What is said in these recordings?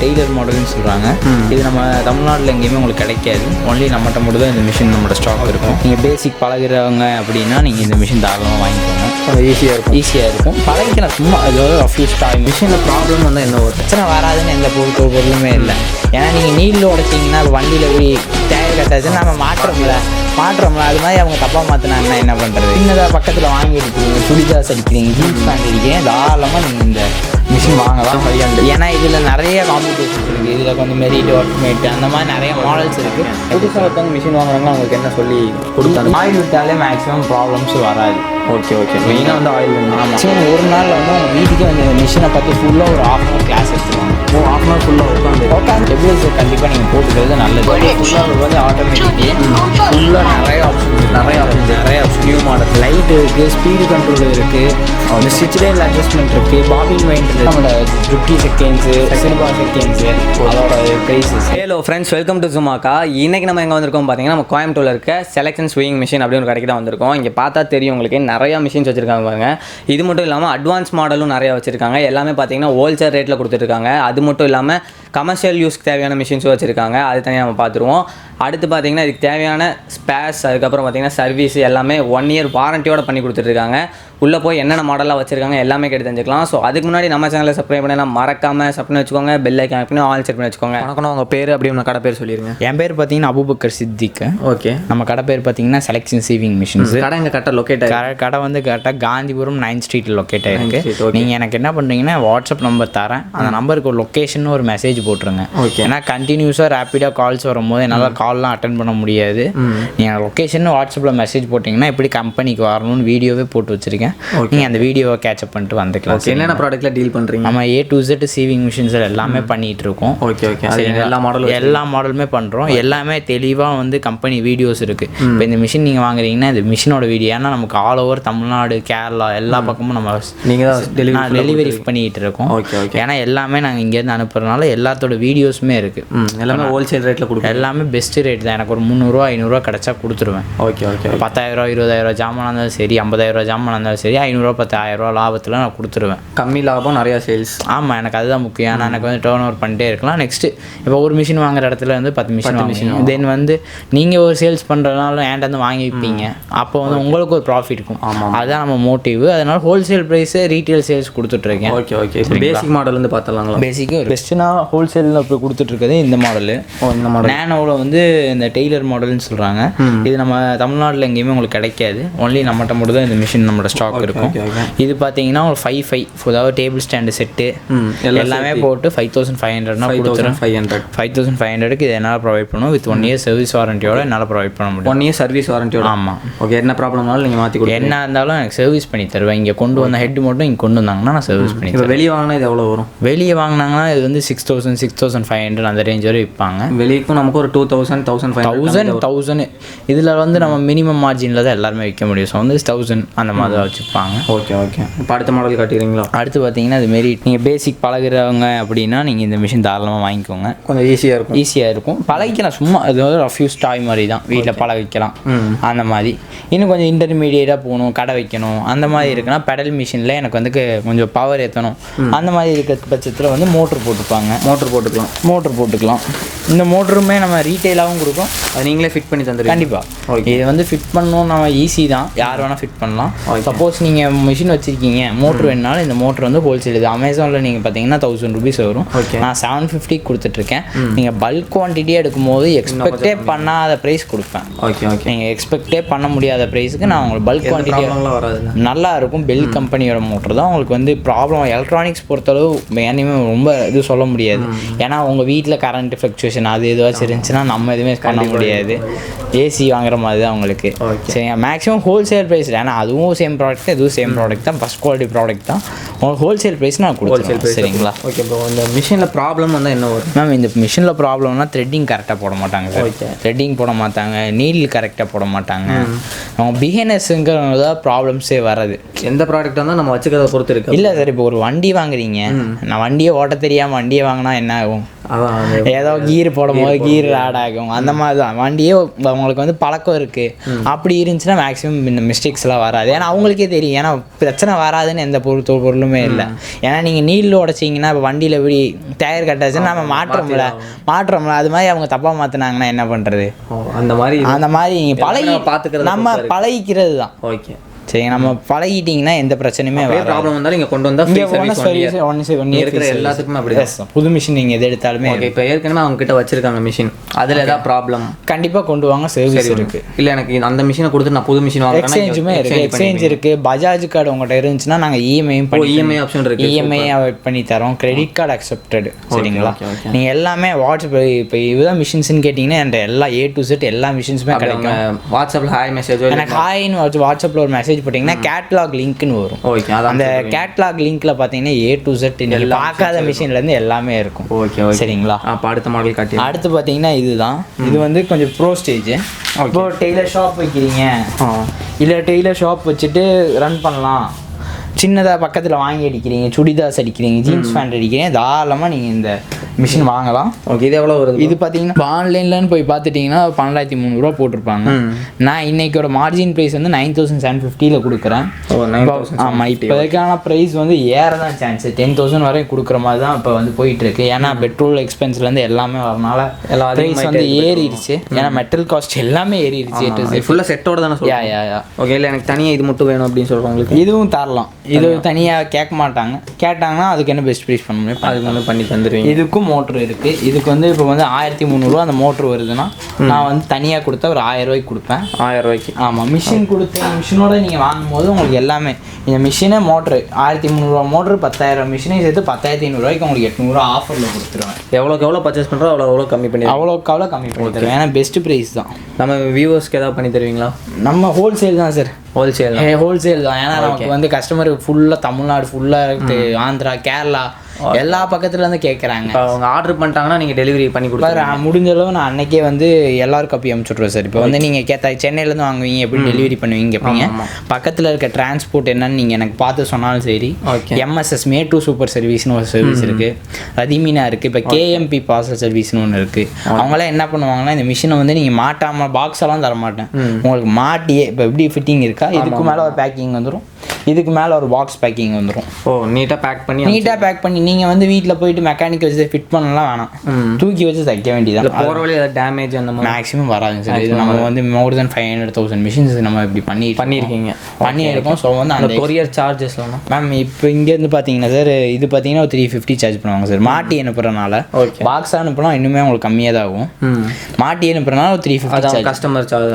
Taylor மாடல்னு சொல்கிறாங்க. இது நம்ம தமிழ்நாட்டில் எங்கேயுமே உங்களுக்கு கிடைக்காது. ஒன்லி நம்மகிட்ட மட்டும் தான் இந்த மிஷின் நம்மளோட ஸ்டாக் இருக்கும். நீங்கள் பேசிக் பழகிறவங்க அப்படின்னா நீங்கள் இந்த மிஷின் தாராளமாக வாங்கிக்கோங்க. ஈஸியாக இருக்கும் பழகிக்கலாம். சும்மா அது ரஃப்யூஸ் டைம். மிஷினில் ப்ராப்ளம் வந்து என்ன ஒரு பிரச்சனை வராதுன்னு எந்த பொருளுமே இல்லை. ஏன்னா நீங்கள் நீடில் உடைச்சிங்கன்னா வண்டியில் போய் தேவை கட்டாச்சுன்னா நம்ம மாற்றோம்ல அது மாதிரி அவங்க தப்பாக மாற்றினாங்கன்னா என்ன பண்ணுறது? சின்னதாக பக்கத்தில் வாங்கி எடுக்கிறீங்க, சுடிதாஸ் அடிக்கிறீங்க, ஜீன்ஸ் பேண்ட் அடிக்கிறீங்க, தாராளமாக நீங்கள் இந்த மிஷின் வாங்கலாம். ஏன்னா இதில் நிறைய காம்படிஷன்ஸ் இருக்குது. இதில் கொஞ்சம் மெரிட் ஒர்க்மேட் அந்த மாதிரி நிறைய மாடல்ஸ் இருக்குது. புதுசாக ஒருத்தவங்க மிஷின் வாங்குறாங்கன்னா அவங்களுக்கு என்ன சொல்லி கொடுத்தாங்க? ஆயில் விட்டாலே மேக்ஸிமம் ப்ராப்ளம்ஸ் வராது. ஓகே மெயினாக வந்து ஆயில் மேக்ஸிமம் ஒரு நாளில் வந்து அவங்க வீட்டுக்கே வந்து மிஷினை பற்றி ஃபுல்லாக ஒரு ½ hour கிளாஸ் எடுத்துருவாங்க. ½ hour ஃபுல்லாக உட்காந்து டெபிளைசர் கண்டிப்பாக நீங்கள் போட்டுக்கிறது நல்லது. ஃபுல்லாக வந்து ஆட்டோமேட்டிக்லி ஃபுல்லாக நிறைய ஆப்ஷன் நியூ மாடல் லைட் இருக்குது, ஸ்பீடு கண்ட்ரோல் இருக்குது, ஸ்டிச்சில் அட்ஜஸ்ட்மெண்ட் இருக்குது, பாபின் வைண்ட் இருக்குது, நம்மளோட ஜுக்கி செகண்ட்ஸு, சில்வா செகண்ட்ஸு, அதோட prices. Hello friends, welcome to சுமாக்கா. இன்றைக்கி நம்ம எங்கே வந்திருக்கோம் பார்த்தீங்கன்னா, நம்ம கோயம்புத்தூரில் இருக்க செலக்ஷன் ஸ்விங் மிஷின் அப்படின்னு ஒரு கடைக்கு தான் வந்திருக்கோம். இங்கே பார்த்தா தெரியும் உங்களுக்கு நிறையா மிஷின்ஸ் வச்சுருக்காங்க பாருங்க. இது மட்டும் இல்லாமல் அட்வான்ஸ் மாடலும் நிறையா வச்சுருக்காங்க. எல்லாமே பார்த்தீங்கன்னா ஹோல்சேல் ரேட்டில் கொடுத்துட்ருக்காங்க. அது மட்டும் இல்லாமல் கமர்ஷியல் யூஸ்க்கு தேவையான மிஷின்ஸும் வச்சுருக்காங்க. அது தனியாக நம்ம பார்த்துருவோம். அடுத்து பார்த்தீங்கன்னா இதுக்கு தேவையான ஸ்பேர்ஸ், அதுக்கப்புறம் பார்த்தீங்கன்னா சர்வீஸ் எல்லாமே 1 year வாரண்டியோட பண்ணி கொடுத்துட்ருக்காங்க. உள்ளே போய் என்னென்ன மாடலாக வச்சுருக்காங்க எல்லாமே கேட்டு தெரிஞ்சுக்கலாம். ஸோ அதுக்கு முன்னாடி நம்ம சேனலை சப்ஸ்கிரைப் பண்ணலாம் மறக்காமல் சப் பண்ணி வச்சுக்கோங்க. பெல் ஐக்கான் பண்ணி ஆல் செட் பண்ணி வச்சுக்கோங்க. வணக்கம், உங்கள் பேர் அப்படி நம்ம கடை பேர் சொல்லிடுங்க. என் பேர் பார்த்தீங்கன்னா அபுபக்கர் சித்திக். ஓகே. நம்ம கடை பேர் பார்த்தீங்கன்னா செலக்ஷன் சீவிங் மிஷின்ஸ். கடை எங்கள் கரெக்டாக லொக்கேட் கடை வந்து கரெக்டாக காந்திபுரம் 9th Street லொக்கேட் ஆகிருக்கு. நீங்கள் எனக்கு என்ன பண்ணுறீங்கன்னா வாட்ஸ்அப் நம்பர் தரேன். அந்த நம்பருக்கு ஒரு லொக்கேஷன் ஒரு மெசேஜ் போட்டுருங்க. ஓகே. ஏன்னா கண்டினியூஸாக ரேப்பிடாக கால்ஸ் வரும்போது என்னால் கால்லாம் அட்டன் பண்ண முடியாது. நீங்கள் லொக்கேஷன் வாட்ஸ்அப்பில் மெசேஜ் போட்டிங்கன்னா எப்படி கம்பெனிக்கு வரணும்னு வீடியோவே போட்டு வச்சுருக்கேன். நீங்கள் அந்த வீடியோவை கேட்சப் பண்ணிட்டு வந்துக்கலாம். என்னென்ன ப்ராடக்ட்டில் டீல் பண்ணுறீங்க? நம்ம A to Z சீவிங் மிஷின்ஸ் எல்லாமே பண்ணிகிட்டு இருக்கோம். ஓகே. எல்லா மாடலுமே பண்ணுறோம். எல்லாமே தெளிவாக வந்து கம்பெனி வீடியோஸ் இருக்குது. இப்போ இந்த மிஷின் நீங்கள் வாங்குறீங்கன்னா இந்த மிஷினோட வீடியோ, ஏன்னா நமக்கு ஆல் ஓவர் தமிழ்நாடு, கேரளா எல்லா பக்கமும் நம்ம டெலிவரி பண்ணிகிட்டு இருக்கோம். ஏன்னா எல்லாமே நாங்கள் இங்கேருந்து அனுப்புறதுனால எல்லாத்தோட வீடியோஸுமே இருக்குது. எல்லாமே ஹோல்சேல் ரேட்டில் கொடுக்கும். எல்லாமே பெஸ்ட்டு ரேட் தான். எனக்கு ஒரு 300 500 கிடச்சா கொடுத்துருவேன். ஓகே. 10,000 20,000 ஜாமான் இருந்தாலும் சரி, 50,000 ஜாமான் இருந்தாலும் சரி, 500 10,000 லாபத்தில் நான் கொடுத்துருவேன். கம்மி லாபம், நிறையா சேல்ஸ். ஆமாம், எனக்கு அதுதான் முக்கியம். ஆனால் எனக்கு வந்து டர்ன் ஓவர் பண்ணிட்டே இருக்கலாம். நெக்ஸ்ட்டு இப்போ ஒரு மிஷின் வாங்குற இடத்துல வந்து 10 மிஷின் தென் வந்து நீங்கள் ஒரு சேல்ஸ் பண்ணுறதுனால என்கிட்ட வந்து வாங்கி வைப்பீங்க. அப்போ வந்து உங்களுக்கு ஒரு ப்ராஃபிட் இருக்கும். அதுதான் நம்ம மோட்டிவ். அதனால் ஹோல்சேல் ப்ரைஸு ரீட்டெயில் சேல்ஸ் கொடுத்துட்ருக்கேன். ஓகே. இப்போ பேசிக் மாடல் வந்து பார்த்துலாங்களா? பேசிக்கு பெஸ்ட்டுனா ஹோல்சேலில் இப்போ கொடுத்துட்ருக்குது இந்த மாடலு. இந்த மாடல் நேனோவில் வந்து இந்த டெய்லர் மாடல்னு சொல்கிறாங்க. இது நம்ம தமிழ்நாட்டில் எங்கேயுமே உங்களுக்கு கிடைக்காது. ஒன்லி நம்மகிட்ட மட்டும் தான் இந்த மிஷின் நம்மளோட ஸ்டாக் இருக்கும். இது பார்த்தீங்கன்னா ஒரு 5 அதாவது டேபிள் ஸ்டாண்டு செட்டு எல்லாமே போட்டு 5,500 கொடுத்துரும். 5,500க்கு இது என்னால் ப்ரொவைட் பண்ணுவோம். வித் 1 year சர்வீஸ் வாரண்டியோட என்னால் ப்ரொவைட் பண்ண முடியும். 1 year சர்வீஸ் வாரண்டியோட. ஆமாம். ஓகே. என்ன ப்ராப்ளம்னாலும் நீங்கள் மாற்றி கொடுங்க. என்ன இருந்தாலும் எனக்கு சர்வீஸ் பண்ணி தருவேன். இங்கே கொண்டு வந்த ஹெட் மட்டும் இங்கே கொண்டு வந்தாங்கன்னா நான் சர்வீஸ் பண்ணி தருவேன். வெளியே வாங்கினா இது எவ்வளோ வரும்? வெளியே வாங்கினாங்கன்னா இது வந்து 6,000 6,500 அந்த ரேஞ்ச் வரை விற்பாங்க. வெளியேக்கும் நமக்கு ஒரு 2,000 1,000 இதில் வந்து நம்ம மினிமம் மார்ஜினில் தான் எல்லாருமே விற்க முடியும். ஸோ வந்து 1,000 அந்த மாதிரி தான் வச்சுப்பாங்க. ஓகே. இப்போ அடுத்த மாடல் காட்டிடுறீங்களா? அடுத்து பார்த்தீங்கன்னா அது மாரி நீங்கள் பேசிக் பழகிறவங்க அப்படின்னா நீங்கள் இந்த மிஷின் தாராளமாக வாங்கிக்கோங்க. கொஞ்சம் ஈஸியாக இருக்கும் பழகிக்கலாம். சும்மா அது வந்து ரஃப்யூஸ் டாய் மாதிரி தான். வீட்டில் பழகிக்கலாம் அந்த மாதிரி. இன்னும் கொஞ்சம் இன்டர்மீடியேட்டாக போகணும், கடை வைக்கணும் அந்த மாதிரி இருக்குன்னா பெடல் மிஷினில் எனக்கு வந்து கொஞ்சம் பவர் ஏற்றணும் அந்த மாதிரி இருக்கிற பட்சத்தில் வந்து மோட்ரு போட்டுக்கலாம். இந்த மோட்டருமே நம்ம ரீட்டெயிலாகவும் கொடுக்கும். அது நீங்களே ஃபிட் பண்ணி தந்துடுங்க. கண்டிப்பாக இது வந்து ஃபிட் பண்ணணும் நம்ம ஈஸி தான். யார் வேணால் ஃபிட் பண்ணலாம். சப்போஸ் நீங்கள் மிஷின் வச்சுருக்கீங்க, மோட்ரு வேணாலும் இந்த மோட்ரு வந்து ஹோல்சேல். இது அமேசானில் நீங்கள் பார்த்தீங்கன்னா 1,000 rupees வரும். நான் 750 கொடுத்துட்ருக்கேன். நீங்கள் பல்க் குவான்டிட்டியாக எடுக்கும்போது எக்ஸ்பெக்டே பண்ணாத ப்ரைஸ் கொடுப்பேன். நீங்கள் எக்ஸ்பெக்டே பண்ண முடியாத ப்ரைஸுக்கு நான் உங்களுக்கு பல்க் குவான்டிட்டியாக நல்லா இருக்கும். பெல் கம்பெனியோட மோட்டர் தான். உங்களுக்கு வந்து ப்ராப்ளம் எலக்ட்ரானிக்ஸ் பொறுத்தளவு என்னையுமே ரொம்ப இது சொல்ல முடியாது. ஏன்னா உங்கள் வீட்டில் கரண்ட் ஃப்ளக்சுவேஷன் அது எதுவாச்சும் இருந்துச்சுன்னா நம்ம எதுவுமே பண்ண முடியாது. ஏசி வாங்குற மாதிரி தான் உங்களுக்கு. சரிங்க. Maximum wholesale price. ஏன்னா அதுவும் சேம் ப்ராடக்ட், இதுவும் சேம் ப்ராடக்ட் தான். ஃபஸ்ட் குவாலிட்டி ப்ராடக்ட் தான். உங்களுக்கு ஹோல்சேல் ப்ரைஸ் நான் கொடுத்துருவேன். சரிங்களா? ஓகே. இப்போ இந்த மிஷினில் ப்ராப்ளம் வந்து என்ன வரும் மேம்? இந்த மிஷினில் ப்ராப்ளம்னா த்ரெட்டிங் கரெக்டாக போட மாட்டாங்க சார். த்ரெட்டிங் போட மாட்டாங்க, நீடில் கரெக்டாக போட மாட்டாங்க. அவங்க பிகினர்ஸுங்கிறத ப்ராப்ளம்ஸே வராது. எந்த ப்ராடக்டாக இருந்தால் நம்ம வச்சுக்கிறத பொறுத்து இருக்கு. இல்லை சார், இப்போ ஒரு வண்டி வாங்குறீங்க, நான் வண்டியை ஓட்ட தெரியாமல் வண்டியை வாங்கினா என்ன ஆகும்? ஏதோ கீர் போடும் போது கீர் ஆட் ஆகும். அந்த மாதிரி தான். வண்டியே அவங்களுக்கு வந்து பழக்கம் இருக்குது. அப்படி இருந்துச்சுன்னா மேக்ஸிமம் இந்த மிஸ்டேக்ஸ்லாம் வராது. ஏன்னா அவங்களுக்கே தெரியும். ஏன்னா பிரச்சனை வராதுன்னு எந்த பொருளுமே ஒன்றுமே இல்லை. ஏன்னா நீங்கள் நீல் உடச்சிங்கன்னா இப்போ வண்டியில் எப்படி டயர் கட்டாச்சுன்னா நம்ம மாற்றோம்ல அது மாதிரி அவங்க தப்பாக மாற்றினாங்கன்னா என்ன பண்ணுறது? அந்த மாதிரி நீங்கள் பார்த்துக்கிறது நம்ம பழகிக்கிறது தான். ஓகே சரி, நம்ம பழகிட்டீங்கன்னா எந்த பிரச்சனையுமே ப்ராப்ளம் வந்தாலும் இங்கே கொண்டு வந்தால் இருக்கிற எல்லாத்துக்குமே அப்படி புது மிஷின் நீங்கள் எது எடுத்தாலுமே. ஓகே, இப்போ ஏற்கனவே அவங்க கிட்ட வச்சிருக்காங்க மிஷின், அதில் ஏதாவது ப்ராப்ளம் கண்டிப்பாக கொண்டு வாங்க, சர்வீஸ் இருக்குது. இல்லை எனக்கு அந்த மிஷினை கொடுத்து நான் புது மிஷின் வாங்க, எக்ஸ்சேஞ்சுமே இருக்குது. எக்ஸ்சேஞ்ச் இருக்குது. பஜாஜ் கார்டு உங்கள்கிட்ட இருந்துச்சுன்னா நாங்கள் இஎம்ஐ ஆப்ஷன் இருக்குது, இஎம்ஐ பண்ணி தரோம். Credit card accepted. சரிங்களா? நீங்கள் எல்லாமே வாட்ஸ்அப் இப்போ இதுதான் மிஷின்ஸ்ன்னு கேட்டிங்கன்னா என்கிட்ட எல்லா A to Z எல்லா மிஷின்ஸுமே கிடைக்கும். வாட்ஸ்அப்பில் ஹாய் மெசேஜ், எனக்கு ஹாய்னு வாட்ஸ்அப்பில் ஒரு மெசேஜ் போட்டிங்கன்னா கேட்லாக் லிங்க்னு வரும். ஓகே, அந்த கேட்லாக் லிங்க்ல பார்த்தீங்கன்னா A to Z நீங்கள் பார்க்காத மிஷின்லேருந்து எல்லாமே இருக்கும். ஓகே, சரிங்களா? அப்போ அடுத்த மாடல் காட்டி. அடுத்து பார்த்தீங்கன்னா இதுதான். இது வந்து கொஞ்சம் ப்ரோ ஸ்டேஜ். இப்போ டெய்லர் ஷாப் வைக்கிறீங்க, இல்லை டெய்லர் ஷாப் வச்சுட்டு ரன் பண்ணலாம், சின்னதாக பக்கத்தில் வாங்கி அடிக்கிறீங்க, சுடிதாஸ் அடிக்கிறீங்க, ஜீன்ஸ் பேண்ட் அடிக்கிறீங்க, தாராளமாக நீங்கள் இந்த மிஷின் வாங்கலாம். ஓகே, இது எவ்வளோ வருது? இது பார்த்தீங்கன்னா ஆன்லைன்லன்னு போய் பார்த்துட்டிங்கன்னா 12,300 போட்டிருப்பாங்க. நான் இன்னைக்கோட மார்ஜின் ப்ரைஸ் வந்து 9,750 கொடுக்குறேன். ஆமாம், இப்போதைக்கான ப்ரைஸ் வந்து ஏற தான் சான்ஸ். 10,000 வரையும் கொடுக்குற மாதிரி தான் இப்போ வந்து போயிட்டுருக்கு. ஏன்னா பெட்ரோல் எக்ஸ்பென்ஸ்லேருந்து எல்லாமே வரனால ப்ரைஸ் வந்து ஏறிடுச்சு. ஏன்னா மெட்டல் காஸ்ட் எல்லாமே ஏறிடுச்சு. ஃபுல்லாக செட்டோட தானே? ஓகே, இல்லை எனக்கு தனியாக இது மட்டும் வேணும் அப்படின்னு சொல்கிறவங்களுக்கு இதுவும் தரலாம். இது தனியாக கேட்க மாட்டாங்க. கேட்டாங்கன்னா அதுக்கு என்ன பெஸ்ட் ப்ரைஸ் பண்ண முடியும், அதுக்கு வந்து பண்ணி தந்துடுவீங்க. இதுக்கும் மோட்ரு இருக்குது. இதுக்கு வந்து இப்போ வந்து 1,300 அந்த மோட்ரு வருதுன்னா நான் வந்து தனியாக கொடுத்தா ஒரு 1,000 ரூபாய்க்கு கொடுப்பேன். 1,000 ரூபாய்க்கு. ஆமாம், மிஷின் கொடுத்தேன். மிஷினோட நீங்கள் வாங்கும்போது உங்களுக்கு எல்லாமே இந்த மிஷினே மோட்ரு 1,300 மோட்ரு 10,000 மிஷினையும் சேர்த்து 10,500 ரூபாய்க்கு உங்களுக்கு 800 ஆஃபரில் கொடுத்துருவேன். எவ்வளோ பர்ச்சேஸ் பண்ணுறோம் அவ்வளோ கம்மி பண்ணி கம்மி பண்ணி தருவேன். ஏன்னா பெஸ்ட்டு ப்ரைஸ் தான். நம்ம வியூவர்ஸ்க்கு ஏதாவது பண்ணி தருவீங்களா? நம்ம ஹோல்சேல் தான் சார். ஹோல்சேல் தான். ஏன்னா நமக்கு வந்து கஸ்டமர் ஃபுல்லாக தமிழ்நாடு ஃபுல்லாக இருக்குது, ஆந்திரா, கேரளா எல்லா பக்கத்துலேருந்து கேட்குறாங்க. அவங்க ஆர்டர் பண்ணிட்டாங்கன்னா நீங்கள் டெலிவரி பண்ணி கொடுப்பாரு. முடிஞ்ச அளவு நான் அன்றைக்கே வந்து எல்லாரும் காப்பி அனுப்பிச்சுட்ருவேன் சார். இப்போ வந்து நீங்கள் சென்னையிலேருந்து வாங்குவீங்க, எப்படி டெலிவரி பண்ணுவீங்க கேட்பீங்க. பக்கத்தில் இருக்க டிரான்ஸ்போர்ட் என்னன்னு நீங்கள் எனக்கு பார்த்து சொன்னாலும் சரி. MSS மேட்டு சூப்பர் சர்வீஸ்னு ஒரு சர்வீஸ் இருக்குது, ரதிமீனா இருக்குது. இப்போ KMP பார்சல் சர்வீஸ்னு ஒன்று இருக்குது. அவங்களாம் என்ன பண்ணுவாங்கன்னா இந்த மிஷினை வந்து நீங்கள் மாட்டாமல் பாக்ஸ் எல்லாம் தர மாட்டேன், உங்களுக்கு மாட்டியே இப்போ எப்படி ஃபிட்டிங் இருக்கா இதுக்கு மேலே ஒரு பேக்கிங் வந்துடும், இதுக்கு மேலே ஒரு பாக்ஸ் பேக்கிங் வந்துடும். நீட்டாக பேக் பண்ணி நீங்கள் வந்து வீட்டில் போயிட்டு மெக்கானிக் வச்சு ஃபிட் பண்ணலாம் வேணாம், தூக்கி வச்சு தைக்க வேண்டியது. போகிற வழி ஏதாவது டேமேஜ் அந்த மாதிரி மேக்ஸிமம் வராதுங்க சார். இது நம்ம வந்து மோர் தென் 500,000 மிஷின்ஸ் நம்ம இப்படி பண்ணியிருக்கோம். ஸோ வந்து அந்த கொரியர் சார்ஜஸ்லாம் மேம் இப்போ இங்கேருந்து பார்த்தீங்கன்னா சார் இது பார்த்தீங்கன்னா ஒரு 350 சார்ஜ் பண்ணுவாங்க சார். மாட்டி அனுப்புறதுனால பாக்ஸ் அனுப்புனா இன்னுமே உங்களுக்கு கம்மியாக தான் ஆகும். மாட்டி அனுப்புறதுனால ஒரு 350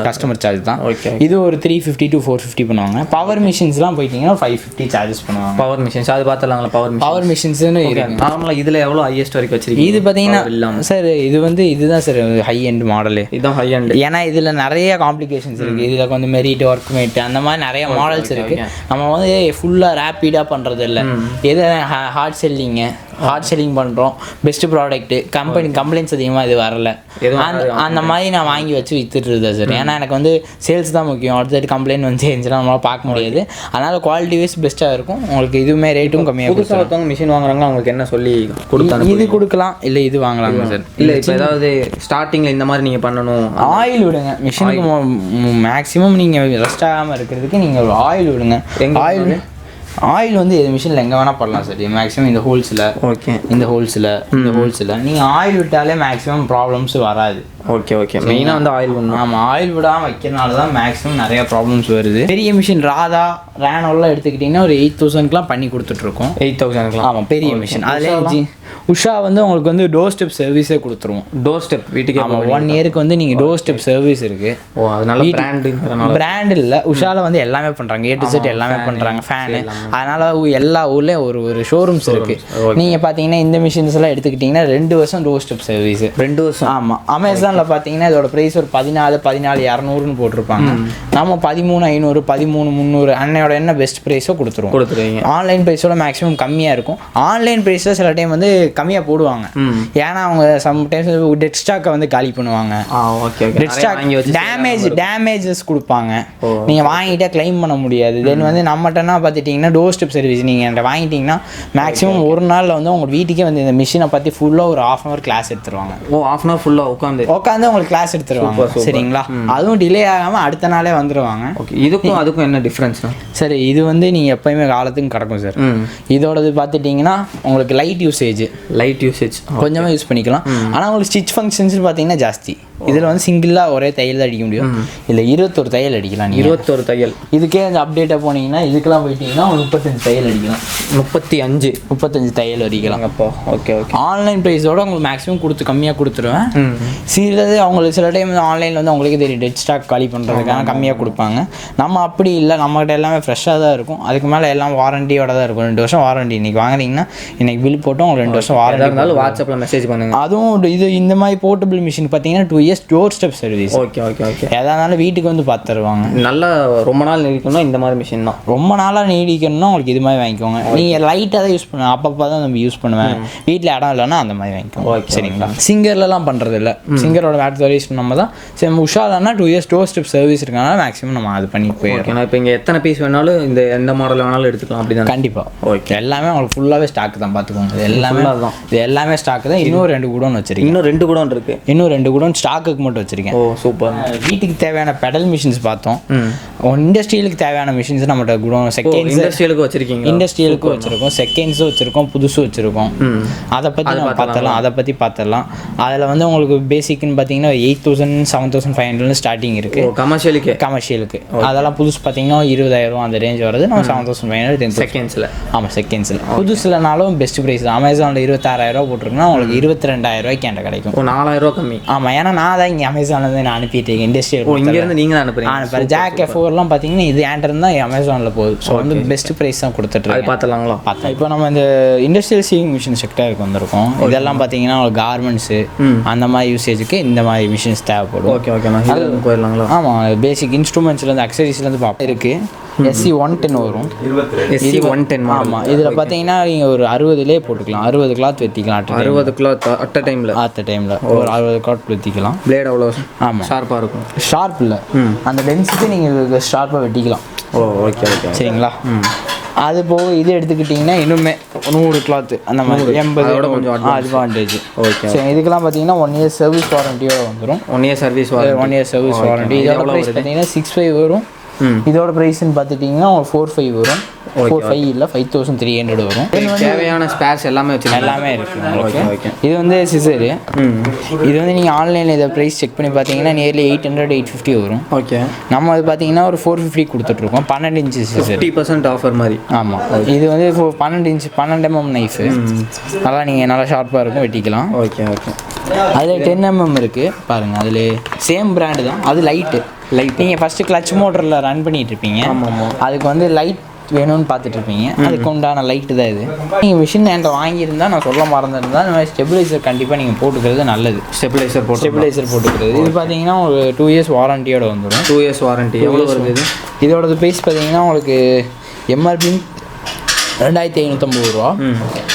கஸ்டமர் சார்ஜ் தான். இது ஒரு 350 to 450 பண்ணுவாங்க. பவர் மிஷின்ஸ்லாம் போயிட்டீங்கன்னா 550 சார்ஜஸ் பண்ணுவாங்க. பவர் மிஷின்ஸ் அது பார்த்துலாங்களா? பவர் மிஷின்ஸ் நார்மலாக இதில் எவ்வளோ ஹையஸ்ட் வரைக்கும் வச்சிருக்கீங்க? இது பார்த்தீங்கன்னா சார் இது வந்து இதுதான் சார் ஹை எண்ட் மாடலு. இதுதான் ஹை எண்ட். ஏன்னா இதில் நிறைய காம்ப்ளிகேஷன்ஸ் இருக்குது. இதில் கொஞ்சம் மெரிட் ஒர்க் மேட் அந்த மாதிரி நிறைய மாடல்ஸ் இருக்குது. நம்ம வந்து ஃபுல்லாக ரேப்பிடாக பண்ணுறது இல்லை, எது ஹார்ட் செல்லிங் பண்ணுறோம், பெஸ்ட் ப்ராடக்ட்டு, கம்ப்ளைண்ட்ஸ் அதிகமாக இது வரல, அந்த மாதிரி நான் வாங்கி வச்சு வித்துட்டுருந்தேன் சார். ஏன்னா எனக்கு வந்து சேல்ஸ் தான் முக்கியம். அடுத்தது கம்ப்ளைண்ட் வந்து சேஞ்சுலாம் நம்மளால் பார்க்க முடியாது. அதனால் குவாலிட்டி வைஸ் பெஸ்ட்டாக இருக்கும் உங்களுக்கு. இதுவுமே ரேட்டும் கம்மியாக கொடுத்தாங்க. மிஷின் வாங்குறாங்க அவங்களுக்கு என்ன சொல்லி கொடுத்தாங்க? இது கொடுக்கலாம், இல்லை இது வாங்கலாம் சார். இல்லை இப்போ ஏதாவது ஸ்டார்டிங்கில் இந்த மாதிரி நீங்கள் பண்ணணும், ஆயில் விடுங்க மிஷினுக்கு. மேக்ஸிமம் நீங்கள் ரெஸ்ட் ஆகாமல் இருக்கிறதுக்கு நீங்கள் ஒரு ஆயில் விடுங்க. ஆயில் வந்து இது மிஷினில் எங்கே வேணால் பண்ணலாம் சார். மேக்ஸிமம் இந்த ஹோல்ஸில் இந்த ஹோல்ஸில் நீங்கள் ஆயில் விட்டாலே மேக்ஸிமம் ப்ராப்ளம்ஸ் வராது. மெயினாக வந்து ஆயில் விடணும். ஆமாம், ஆயில் விடாமல் வைக்கிறனால தான் மேக்ஸிமம் நிறைய ப்ராப்ளம்ஸ் வருது. பெரிய மிஷின் ரேனோலாம் எடுத்துக்கிட்டிங்கன்னா ஒரு 8,000க்குலாம் பண்ணி கொடுத்துட்ருக்கோம். 8,000க்குலாம்? ஆமாம், பெரிய மிஷின். அதில் உஷா வந்து உங்களுக்கு வந்து டோர் ஸ்டெப் சர்வீஸே கொடுத்துருவோம். டோர் ஸ்டெப் வீட்டுக்கு? ஆமாம், 1 இயருக்கு வந்து நீங்கள் டோர் ஸ்டெப் சர்வீஸ் இருக்குது. அதனால பிராண்ட் இல்லை, உஷாவில் வந்து எல்லாமே பண்ணுறாங்க, A to Z எல்லாமே பண்ணுறாங்க. ஃபேனு, அதனால் எல்லா ஊர்லேயும் ஒரு ஷோரூம்ஸ் இருக்குது. நீங்கள் பார்த்தீங்கன்னா இந்த மிஷின்ஸ் எல்லாம் எடுத்துக்கிட்டிங்கன்னா 2 வருஷம் டோர் ஸ்டெப் சர்வீஸ். 2 வருஷம்? ஆமாம். அமேசானில் பார்த்தீங்கன்னா இதோட ப்ரைஸ் ஒரு 14,200 போட்டிருப்பாங்க. நம்ம 13,500 13,300 அன்னையோட என்ன பெஸ்ட் ப்ரைஸோ கொடுத்துருவீங்க. ஆன்லைன் ப்ரைஸோட மேக்ஸிமம் கம்மியாக இருக்கும். ஆன்லைன் ப்ரைஸில் சில டைம் வந்து கம்மியாக போடுவாங்க. ஏன்னா அவங்க சம்டைம்ஸ் டெட் ஸ்டாக்கை வந்து காலி பண்ணுவாங்க. ஓகே டெட் ஸ்டாக் டேமேஜஸ் கொடுப்பாங்க. நீங்கள் வாங்கிட்டே கிளைம் பண்ண முடியாது. தென் வந்து நம்மகிட்டனா பார்த்துட்டிங்கன்னா டோர் ஸ்டெப் சர்வீஸ் நீங்கள் என்கிட்ட வாங்கிட்டீங்கன்னா மேக்ஸிமம் ஒரு நாளில் வந்து உங்கள் வீட்டுக்கே வந்து இந்த மிஷினை பற்றி ஃபுல்லாக ஒரு ½ hour கிளாஸ் எடுத்துருவாங்க. ½ hour ஃபுல்லாக உட்காந்து உங்களுக்கு கிளாஸ் எடுத்துருவாங்க. சரிங்களா? அதுவும் டிலே ஆகாமல் அடுத்த நாளே வந்துடுவாங்க. ஓகே, இதுக்கும் அதுக்கும் என்ன டிஃப்ரென்ஸ்னா? சரி, இது வந்து நீங்கள் எப்போயுமே காலத்துக்கும் கிடக்கும் சார். இதோடது பார்த்துட்டிங்கன்னா உங்களுக்கு லைட் யூசேஜ் கொஞ்சமாக யூஸ் பண்ணிக்கலாம். ஆனால் உங்களுக்கு ஸ்டிச் ஃபங்க்ஷன்ஸ் பார்த்தீங்கன்னா ஜாஸ்தி. இதில் வந்து சிங்கிளாக ஒரே தையல் தான் அடிக்க முடியும். இல்லை 21 தையல் அடிக்கலாம். 21 தையல். இதுக்கே அந்த அப்டேட்டாக போனீங்கன்னா இதுக்கெல்லாம் போயிட்டீங்கன்னா 35 தையல் அடிக்கலாம். 35 தையல் அடிக்கலாம். அப்போ ஓகே. ஆன்லைன் ப்ரைஸோட உங்களுக்கு மேக்ஸிமம் கம்மியாக கொடுத்துருவேன். சிலது அவங்களுக்கு சில டைம் ஆன்லைனில் வந்து அவங்களுக்கே தெரியும் டெட் ஸ்டாக் காலி பண்ணுறதுக்காக கம்மியாக கொடுப்பாங்க. நம்ம அப்படி இல்லை, நம்மகிட்ட எல்லாமே ஃப்ரெஷ்ஷாக தான் இருக்கும். அதுக்கு மேலே எல்லாம் வாரண்டியோட தான் இருக்கும். 2 வருஷம் வாரண்டி. இன்றைக்கி வாங்குறீங்கன்னா இன்றைக்கி பில் போட்டு உங்களுக்கு 2 வருஷம் வாரண்டி இருந்தாலும் வாட்ஸ்அப்பில் மெசேஜ் பண்ணுங்க. அதுவும் இது இந்த மாதிரி போர்ட்டபிள் மிஷின் பார்த்தீங்கன்னா 2 years door step service. Okay. எதானாலும் வீட்டுக்கு வந்து பார்த்து தருவாங்க. நல்லா ரொம்ப நாள் நீடிக்கணும்னா இந்த மாதிரி மிஷின் தான். ரொம்ப நாளாக நீடிக்கணும்னா உங்களுக்கு இது மாதிரி வாங்கிக்கோங்க. நீங்கள் லைட்டாக தான் யூஸ் பண்ணுவேன், அப்பப்போ தான் நம்ம யூஸ் பண்ணுவேன். வீட்டில் இடம் இல்லைன்னா அந்த மாதிரி வாங்கிக்கோங்க. சரிங்களா? சிங்கர்லாம் பண்ணுறது இல்லை. சிங்கரோட வேட் சர்வீஸ் நம்ம தான். சரி, உஷாலானா 2 years டோர் ஸ்டெப் சர்வீஸ் இருக்கனால மேக்ஸிமம் நம்ம அது பண்ணி போயிடலாம். இப்போ இங்கே எத்தனை பீஸ் வேணாலும் எந்த மாடல் வேணாலும் எடுத்துக்கலாம். அப்படி தான். கண்டிப்பாக. ஓகே, எல்லாமே உங்களுக்கு ஃபுல்லாகவே ஸ்டாக் தான். பார்த்துக்கோங்க, இது எல்லாமே ஸ்டாக் தான். இன்னும் 2 குடோன் வச்சிருக்கேன். இன்னும் 2 குடோன் இருக்குது. இன்னும் 2 குடோன் ஸ்டாக்குக்கு மட்டும் வச்சிருக்கேன். சூப்பர். வீட்டுக்கு தேவையான பெடல் மிஷின்ஸ் பார்த்தோம். இண்டஸ்ட்ரியலுக்கு தேவையான மிஷின்ஸ் நம்மகிட்ட குடோன் செகண்ட்ஸ் இண்டஸ்ட்ரியலுக்கு வச்சிருக்கீங்க. இண்டஸ்ட்ரியலுக்கு வச்சிருக்கோம், செகண்ட்ஸும் வச்சிருக்கோம், புதுசும் வச்சிருக்கோம். அதை பற்றி நம்ம பார்த்துடலாம். அதில் வந்து உங்களுக்கு பேசிக்னு பார்த்தீங்கன்னா 8,000 7,500 ஸ்டார்டிங் இருக்குது. கமர்ஷியலுக்கு அதெல்லாம் புதுசு பார்த்தீங்கன்னா 20,000 அந்த ரேஞ்ச் வருது. நம்ம 7,500 செகண்ட்ஸில். ஆமாம், செகண்ட்ஸில் புதுசுலனாலும் பெஸ்ட் ப்ரைஸ் தான். அமேசானில் 26,000 போட்டிருக்குன்னா உங்களுக்கு 22,000 என்கிட்ட கிடைக்கும். 4,000 கம்மி. ஆமாம், ஏன்னா நான் தான் இங்கே அமேசானில் நான் அனுப்பிட்டேன். இண்டஸ்ட்ரியல் இங்கேருந்து நீங்கள் தான் அனுப்புறேன். ஜாக் F4லாம் பார்த்தீங்கன்னா இது ஏன்டர் தான் அமேசானில் போகுது. ஸோ வந்து பெஸ்ட் ப்ரைஸ் தான் கொடுத்துட்டு பார்த்துலாங்களா? இப்போ நம்ம இந்த இண்டஸ்ட்ரியல் சீவிங் மிஷின் செக்டருக்கு வந்திருக்கோம். இதெல்லாம் பார்த்தீங்கன்னா கார்மெண்ட்ஸு அந்த மாதிரி யூசேஜுக்கு இந்த மாதிரி மிஷின்ஸ் தேவைப்படும். ஓகே. போயிடலாங்களா? ஆமாம், பேசிக் இன்ஸ்ட்ருமெண்ட்ஸ்லேருந்து அக்சசரிஸ்லேருந்து பார்ப்போம் இருக்குது. SC 110 வரும். SC 110. ஆமாம், இதில் பார்த்தீங்கன்னா நீங்கள் ஒரு 60லே போட்டுக்கலாம். 60 கிளாத் வெட்டிக்கலாம். 60 கிளாத் அட் டைமில் ஒரு 60 கிளாத் வெட்டிக்கலாம். பிளேட் அவ்வளோ ஆமாம் ஷார்ப்பாக இருக்கும். ஷார்ப் இல்லை, அந்த டென்சிட்டி நீங்கள் ஷார்ப்பாக வெட்டிக்கலாம். ஓகே. சரிங்களா? அது போக இது எடுத்துக்கிட்டிங்கன்னா இன்னுமே 100 கிளாத்து அந்த மாதிரி 80 கொஞ்சம் அட்வான்டேஜ். ஓகே. சரி, இதுக்கெல்லாம் பார்த்தீங்கன்னா 1 year சர்வீஸ் வாரண்டியோட வந்துடும். 1 year சர்வீஸ் வாரண்டி. இதோட ப்ரைஸ் பார்த்தீங்கன்னா 6,500 வரும். இதோட ப்ரைஸ்ன்னு பார்த்துட்டிங்கன்னா 4,500 வரும். 4,500 இல்லை 5,300 வரும். தேவையான ஸ்பேர்ஸ் எல்லாமே இருக்குது உங்களுக்கு. இது வந்து சிசரு. இது வந்து நீங்கள் ஆன்லைனில் இதை ப்ரைஸ் செக் பண்ணி பார்த்தீங்கன்னா நியர்லி 800-850 வரும். ஓகே. நம்ம அது பார்த்தீங்கன்னா ஒரு 450 கொடுத்துட்ருக்கோம். 12 inch சிசர். 50% ஆஃபர் மாதிரி. ஆமாம், இது வந்து 12 inch 12 mm நைஃபு. நல்லா நீங்கள் நல்லா ஷார்ப்பாக இருக்கும், வெட்டிக்கலாம். ஓகே. அதில் 10 mm இருக்குது பாருங்கள். அதில் சேம் பிராண்டு தான். அது லைட் நீங்கள் ஃபஸ்ட்டு கிளச் மோட்டரில் ரன் பண்ணிகிட்டு இருப்பீங்க. அதுக்கு வந்து லைட் வேணும்னு பார்த்துட்ருப்பீங்க. அதுக்கு உண்டான லைட்டு தான் இது. நீங்கள் மிஷின் என்கிட்ட வாங்கியிருந்தால் நான் சொல்ல மறந்துருந்தால் இந்த மாதிரி ஸ்டெபிலைசர் கண்டிப்பாக நீங்கள் போட்டுக்கிறது நல்லது. ஸ்டெபிலைசர் போட்டுக்கிறது. இது பார்த்தீங்கன்னா ஒரு 2 years வாரண்டியோட வந்துடும். 2 years வாரண்டி. எவ்வளோ வருது இது? இதோட ப்ரைஸ் பார்த்தீங்கன்னா உங்களுக்கு MRP 2,550 ரூபா.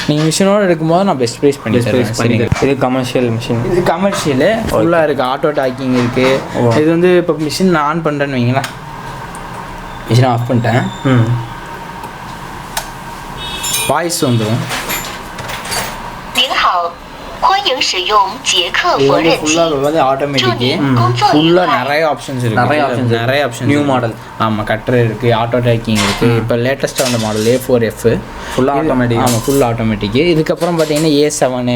நீங்கள் மிஷினோடு எடுக்கும்போது நான் பெஸ்ட் ப்ரைஸ் பண்ணி தரேன். இது கமர்ஷியல் மிஷின். இது கமர்ஷியலு ஃபுல்லாக இருக்குது. ஆட்டோ டாக்கிங் இருக்குது. இது வந்து இப்போ மிஷின் நான் ஆன் பண்ணுறேன்னு வைங்களா, மிஷினை ஆஃப் பண்ணிட்டேன், வாய்ஸ் வந்துடும். ஃபுல்லாக வந்து ஆட்டோமேட்டிக்கு ஃபுல்லாக நிறைய ஆப்ஷன்ஸ் இருக்குது. நிறைய ஆப்ஷன்ஸ். New model. ஆமாம், கட்டர் இருக்குது, ஆட்டோ ட்ராக்கிங் இருக்குது. இப்போ லேட்டஸ்ட்டாக வந்த மாடல் A4F ஃபுல்லாக ஆட்டோமேட்டிக். ஆமாம், ஃபுல் ஆட்டோமேட்டிக்கு. இதுக்கப்புறம் பார்த்தீங்கன்னா A7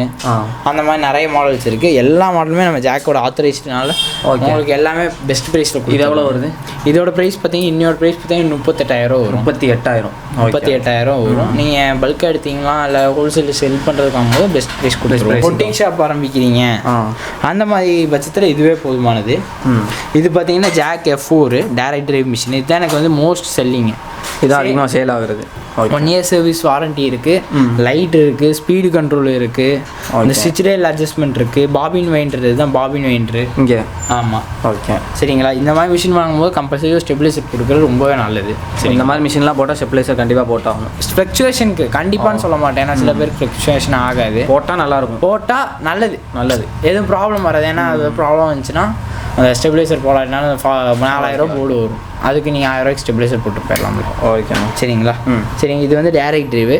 அந்த மாதிரி நிறைய மாடல்ஸ் இருக்குது. எல்லா மாடலுமே நம்ம ஜாக்கோட ஆத்தரைஸ்டுனால உங்களுக்கு எல்லாமே பெஸ்ட் ப்ரைஸில் கொடுக்கும். இது எவ்வளோ வருது? இதோட ப்ரைஸ் பார்த்தீங்கன்னா இன்னொரு ப்ரைஸ் பார்த்தீங்கன்னா 38,000 வரும். 38,000 வரும். நீங்கள் பல்காக எடுத்தீங்களா இல்லை ஹோல்சேல் செல் பண்ணுறதுக்கு போது பெஸ்ட் ப்ரைஸ் கொடுத்துருவோம். பொட்டிங் ஷாப் ஆரம்பிக்கிறீங்க அந்த மாதிரி பட்சத்தில் இதுவே போதுமானது. இது பார்த்தீங்கன்னா jack F4 direct drive machine. இதுதான் எனக்கு வந்து மோஸ்ட் செல்லிங்கு. இது அதிகமாக சேல் ஆகுறது. 1 year சர்வீஸ் வாரண்டி இருக்குது, லைட் இருக்குது, ஸ்பீடு கண்ட்ரோல் இருக்குது, இந்த ஸ்டிச் ரேல் அட்ஜஸ்ட்மெண்ட் இருக்குது, பாபின் வைண்டர் இதுதான் பாபின் வைண்டரு இங்கே. ஆமாம். ஓகே சரிங்களா. இந்த மாதிரி மிஷின் வாங்கும்போது கம்பல்சரி ஸ்டெபிலைசர் கொடுக்குறது ரொம்பவே நல்லது. சரி, இந்த மாதிரி மிஷின்லாம் போட்டால் ஸ்டெபிலைசர் கண்டிப்பாக போட்டாகணும். ஃப்ளக்சுவேஷனுக்கு கண்டிப்பான்னு சொல்ல மாட்டேன், ஏன்னா சில பேருக்கு ஃப்ளக்சுவேஷன் ஆகாது. போட்டால் நல்லாயிருக்கும், போட்டால் நல்லது. எதுவும் ப்ராப்ளம் வராது. ஏன்னா அது ப்ராப்ளம் வந்துச்சுன்னா அந்த ஸ்டெபிலைசர் போடாட்டினாலும் 4000 போர்டு வரும், அதுக்கு நீங்கள் 1000 ஸ்டெபிலைசர் போட்டு போயிடலாம். ஓகேண்ணா. சரிங்களா. சரிங்க, இது வந்து டேரக்ட் ட்ரைவு.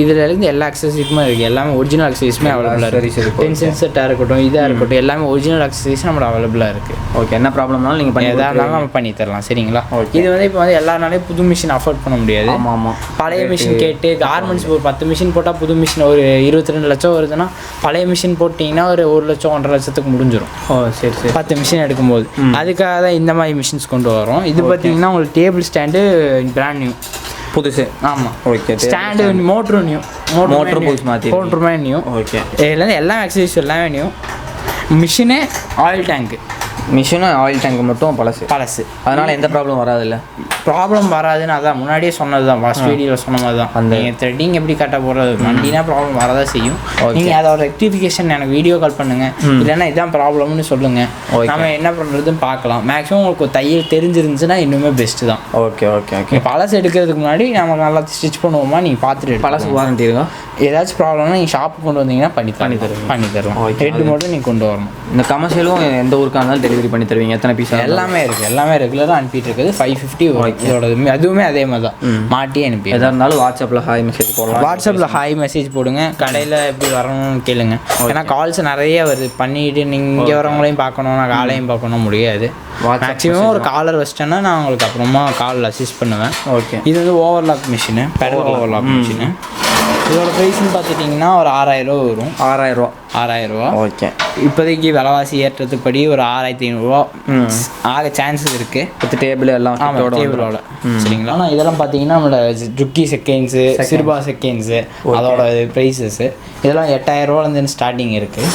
இதிலேருந்து எல்லா அக்சசரிஸுமே இருக்குது, எல்லாமே ஒரிஜினல் அக்சசரிஸுமே அவைலபிளாக இருக்குது. டென்ஷன் செட்டாக இருக்கட்டும், இதாக இருக்கட்டும், எல்லாமே ஒரிஜினல் அக்சசரிஸ் நம்மளோட அவைலபிளாக இருக்குது. ஓகே, என்ன ப்ராப்ளம்னாலும் நீங்கள் பண்ணி எதாக இருந்தாலும் நம்ம பண்ணி தரலாம். சரிங்களா. இது வந்து இப்போ வந்து எல்லாருனாலே புது மிஷின் அஃபோர்ட் பண்ண முடியாது. ஆமாம். பழைய மிஷின் கேட்டு கார்மெண்ட்ஸ் ஒரு 10 மிஷின் போட்டால் புது மிஷின் ஒரு 22 லட்சம் வருதுன்னா, பழைய மிஷின் போட்டிங்கன்னா ஒரு 1 லட்சம் 1.5 லட்சத்துக்கு முடிஞ்சிடும். சரி 10 மிஷின் எடுக்கும்போது. அதுக்காக தான் இந்த மாதிரி மிஷின்ஸ் கொண்டு வரோம். இது பார்த்தீங்கன்னா உங்களுக்கு டேபிள் ஸ்டாண்டு பிராண்ட் நியூ, புதுசு. ஆமாம். Okay, stand motor new, motor புதுசு மாற்றி மோட்ருமே நியூ. ஓகே, இதுலேருந்து எல்லா ஆக்சசரிஸ் எல்லாமே நியூ. மிஷினே ஆயில் டேங்க்கு, மிஷினும் ஆயில் டேங்க் மட்டும் பழசு, அதனால் எந்த ப்ராப்ளம் வராதுல்ல. ப்ராப்ளம் வராதுன்னு அதான் முன்னாடியே சொன்னது தான், ஃபஸ்ட் வீடியோவில் சொன்ன மாதிரி தான். அந்த த்ரெட்டிங் எப்படி கரெக்டாக போடுறது, வண்டினா ப்ராப்ளம் வரதான் செய்யும். நீங்கள் அதோட ரெக்டிஃபிகேஷன் எனக்கு வீடியோ கால் பண்ணுங்கள், இல்லைன்னா இதான் ப்ராப்ளம்னு சொல்லுங்கள், நம்ம என்ன பண்ணுறதுன்னு பார்க்கலாம். மேக்ஸிமம் உங்களுக்கு தையல் தெரிஞ்சிருந்துச்சுன்னா இன்னுமே பெஸ்ட்டு தான். ஓகே. பழசு எடுக்கிறதுக்கு முன்னாடி நம்ம நல்லா ஸ்டிச் பண்ணுவோமா நீங்கள் பார்த்துட்டு, பழசு வாரண்டி இருக்கும். ஏதாச்சும் ப்ராப்ளம்னா நீங்கள் ஷாப்புக்கு கொண்டு வந்தீங்கன்னா பண்ணி தருவோம். ஹெட் மட்டும் நீங்கள் கொண்டு வரணும். இந்த கமர்ஷியலும் எந்த ஊருக்காக இருந்தாலும் டெலிவரி பண்ணி தருவீங்க? எத்தனை பீஸ்? எல்லாமே இருக்குது, எல்லாமே ரெகுலராக அனுப்பிட்டு இருக்குது. 550 இதோட அதுவுமே அதே மாதிரி தான் மாட்டி அனுப்பி. எதாக இருந்தாலும் வாட்ஸ்அப்பில் ஹாய் மெசேஜ் போடலாம். வாட்ஸ்அப்பில் ஹாய் மெசேஜ் போடுங்க. கடையில் எப்படி வரணும்னு கேளுங்க. ஏன்னா கால்ஸ் நிறைய வருது, பண்ணிட்டு நீங்கள் இங்கே வரவங்களையும் பார்க்கணும், நான் காலையும் பார்க்கணும் முடியாது. மேக்ஸிமம் ஒரு காலர் வச்சிட்டேன்னா நான் உங்களுக்கு அப்புறமா காலில் அசிஸ்ட் பண்ணுவேன். ஓகே. இது வந்து overlock machine, pedal overlock machine. இதோட ப்ரைஸ்ன்னு பார்த்துட்டிங்கன்னா ஒரு 6000 வரும். 6000 ஓகே. இப்போதைக்கு விலைவாசி ஏற்றத்துப்படி ஒரு 6500 ஆக சான்சஸ் இருக்குது. வித் டேபிள் எல்லாம் டேபிளோட. சரிங்களா. ஆனால் இதெல்லாம் பார்த்தீங்கன்னா நம்மளோட ஜுக்கி செகண்ட்ஸு, சிறுபா செகண்ட்ஸு, அதோட ப்ரைஸஸ்ஸு இதெல்லாம் 8000 ஸ்டார்டிங் இருக்குது.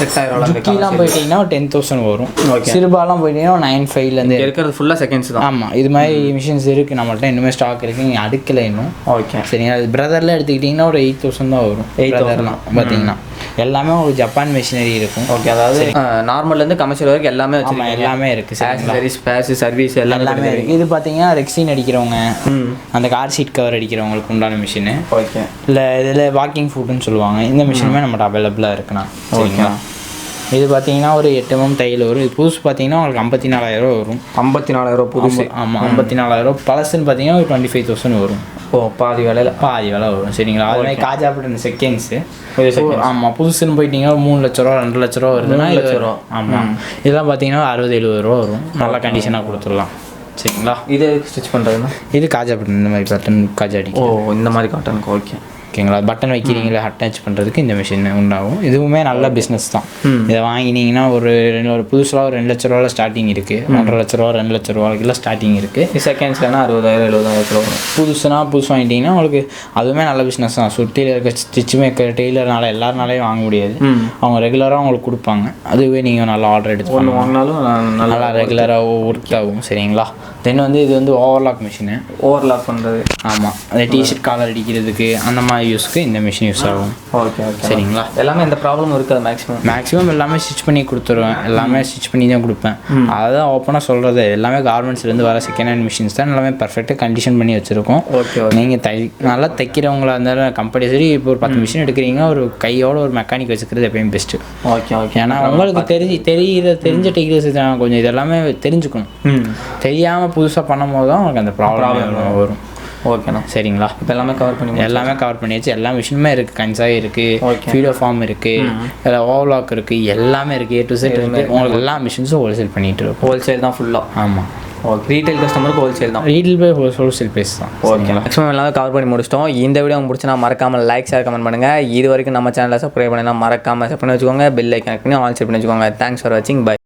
ஜுக்கிலாம் போயிட்டீங்கன்னா 10,000 வரும். சிறுபாலாம் போயிட்டீங்கன்னா 9,500 இருக்கிறது ஃபுல்லாக செகண்ட்ஸ் தான். ஆமாம், இது மாதிரி மிஷின்ஸ் இருக்குது நம்மள்ட்ட, இன்னுமே ஸ்டாக் இருக்குது, நீங்கள் அடுக்கலை இன்னும். ஓகே. சரிங்களா. அது பிரதரில் எடுத்துக்கிட்டிங்கன்னா ஒரு 8,000 தான் வரும். 8,000 பார்த்தீங்கன்னா எல்லாமே உங்களுக்கு ஜப்பான் மிஷினரி இருக்கும். ஓகே, அதாவது நார்மல்லேருந்து கமர்ஷியல் வரைக்கும் எல்லாமே வச்சுருக்கோம். எல்லாமே இருக்குது. ஸ்பேர்ஸ் சர்வீஸ் எல்லாமே இருக்குது. இது பார்த்தீங்கன்னா ரெக்ஸின் அடிக்கிறவங்க, அந்த கார் சீட் கவர் அடிக்கிறவங்களுக்கு உண்டான மிஷினு. ஓகே. இல்லை இதில் வாக்கிங் ஃபுட்டுன்னு சொல்லுவாங்க, இந்த மிஷினுமே நம்மகிட்ட அவைலபிளாக இருக்குண்ணா. சரிங்களா. இது பார்த்தீங்கன்னா ஒரு 8 mm தையல் வரும். இது புதுசு பார்த்தீங்கன்னா உங்களுக்கு 54,000 வரும். 54,000 புதுசு? ஆமாம், 54,000. பழசுன்னு பார்த்தீங்கன்னா ஒரு 25,000 வரும். பாதி விலை வரும். சரிங்களா. அது மாதிரி காஜா பட்டன் செகண்ட்ஸு. ஆமாம், புதுசுன்னு போயிட்டீங்கன்னா 3 லட்ச ரூபா 2 லட்ச ரூபா வருதுன்னா 2 லட்ச ரூபா. ஆமாம், இதெல்லாம் பார்த்தீங்கன்னா 60-70 ரூபா வரும். நல்லா கண்டிஷனாக கொடுத்துடலாம். சரிங்களா. இது ஸ்டிச் பண்ணுறதுன்னா இது காஜா பட்டன், இந்த மாதிரி பட்டன் காஜா அடி. இந்த மாதிரி காட்டனுக்கு. ஓகே. ஓகேங்களா. பட்டன் வைக்கிறீங்களா அட்டாச் பண்ணுறதுக்கு இந்த மிஷின் உண்டாகும். இதுவுமே நல்ல பிஸ்னஸ் தான். இதை வாங்கினீங்கன்னா ஒரு புதுசாக ஒரு 2 லட்ச ரூபாவில் ஸ்டார்டிங் இருக்குது. 1.5 லட்ச ரூபா 2 லட்ச ரூபாய்க்குலாம் ஸ்டார்டிங் இருக்குது. செகண்ட்ஸ்லாம் 60,000-70,000 வரும். புதுசு வாங்கிட்டீங்கன்னா உங்களுக்கு அதுவுமே நல்ல பிஸ்னஸ் தான். சுற்றியில் இருக்க ஸ்டிச்சுமே டெய்லர்னால எல்லாருனாலையும் வாங்க முடியாது. அவங்க ரெகுலராக உங்களுக்கு கொடுப்பாங்க. அதுவே நீங்கள் நல்லா ஆர்டர் எடுத்து வாங்கினாலும் நல்லா ரெகுலராக ஒர்க் ஆகும். சரிங்களா. தென் வந்து இது வந்து ஓவர்லாக் மிஷினு. ஓவர்லாக் பண்ணுறது. ஆமாம், அந்த டிஷர்ட் காலர் அடிக்கிறதுக்கு அந்த மாதிரி யூஸ்க்கு இந்த மிஷின் யூஸ் ஆகும். ஓகே. சரிங்களா. எல்லாமே எந்த ப்ராப்ளமும் இருக்காது. மேக்ஸிமம் எல்லாமே ஸ்டிச் பண்ணி கொடுத்துருவேன். எல்லாமே ஸ்டிச் பண்ணி தான் கொடுப்பேன். அதுதான் ஓப்பனாக சொல்கிறது. எல்லாமே கார்மெண்ட்ஸ்லேருந்து வர செகண்ட் ஹேண்ட் மிஷின்ஸ் தான். எல்லாமே பர்ஃபெக்டாக கண்டிஷன் பண்ணி வச்சுருக்கோம். ஓகே. நீங்கள் நல்லா தைக்கிறவங்களா இருந்தாலும் கம்பல்சரி இப்போ ஒரு 10 மிஷின் எடுக்கிறீங்க, ஒரு கையோட ஒரு மெக்கானிக் வச்சுக்கிறது எப்பயும் பெஸ்ட்டு. ஓகே. ஏன்னா உங்களுக்கு தெரிஞ்ச டெக்னிக்ஸ் கொஞ்சம் இதெல்லாமே தெரிஞ்சுக்கணும். தெரியாமல் புதுசாக பண்ணும் போது தான் உங்களுக்கு அந்த ப்ராப்ளம் வரும். ஓகேண்ணா. சரிங்களா. இப்போ எல்லாமே கவர் பண்ணியாச்சு. எல்லா மிஷினுமே இருக்குது. கன்சாய் இருக்குது, ஃபீடோ ஃபார்ம் இருக்குது, இல்லை ஓவர்லாக் இருக்குது, எல்லாமே இருக்குது. A to Z இருக்குது. உங்களுக்கு எல்லா மிஷின்ஸும் ஹோல்சேல் பண்ணிகிட்டு இருக்கும். ஹோல்சேல் தான் ஃபுல்லாக. ஆமாம். ஓகே. ரீட்டைல் கஸ்டமருக்கு ஹோல்சேல் தான். ரீட்டைல் போய் ஹோல்சேல் ப்ரைஸ் தான். ஓகே. மேக்ஸிமம் எல்லாமே கவர் பண்ணி முடிச்சிட்டோம். இந்த வீடியோ உங்களுக்கு பிடிச்சினா மறக்காமல் லைக், ஷேர், கமெண்ட் பண்ணுங்கள். இது வரைக்கும் நம்ம சேனலை சப்ஸ்கிரைப் பண்ணினா மறக்காமல் சப்ஸ்கிரைப் பண்ணி வச்சுக்கோங்க. பெல் ஐக்கான் பண்ணி ஆல் செட் பண்ணி வச்சுக்கோங்க. தேங்க்ஸ் ஃபார் வாட்சிங். பை.